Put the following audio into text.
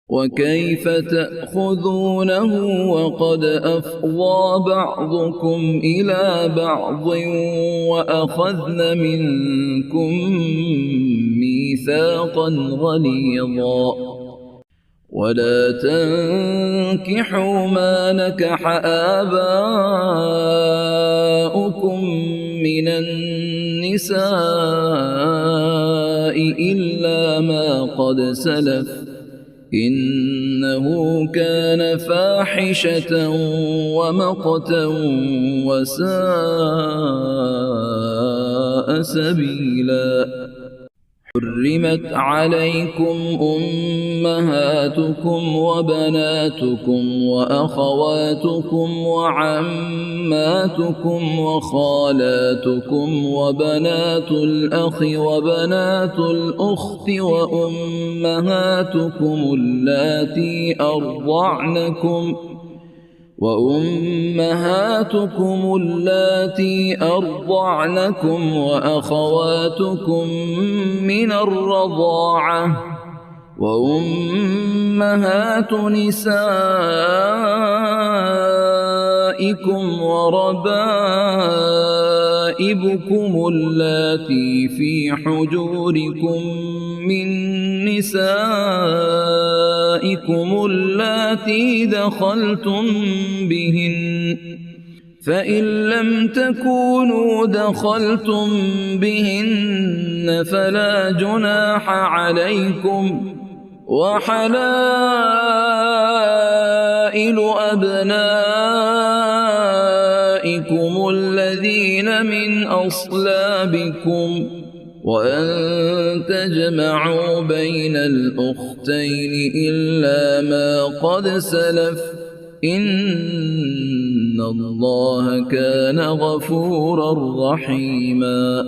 وكيف تأخذونه وقد أفضى بعضكم إلى بعض وأخذن منكم ميثاقا غليظا ولا تنكحوا ما نكح آباؤكم من النساء إلا ما قد سلف إنه كان فاحشة ومقتا وساء سبيلا حرمت عليكم أمهاتكم وبناتكم وأخواتكم وعماتكم وخالاتكم وبنات الأخ وبنات الأخت وأمهاتكم اللاتي أرضعنكم وأخواتكم من الرضاعة وأمهات نسائكم وربائبكم اللاتي في حجوركم من نسائكم اللاتي دخلتم بهن فإن لم تكونوا دخلتم بهن فلا جناح عليكم وحلائل أبنائكم الذين من أصلابكم وأن تجمعوا بين الأختين إلا ما قد سلف إن الله كان غفورا رحيما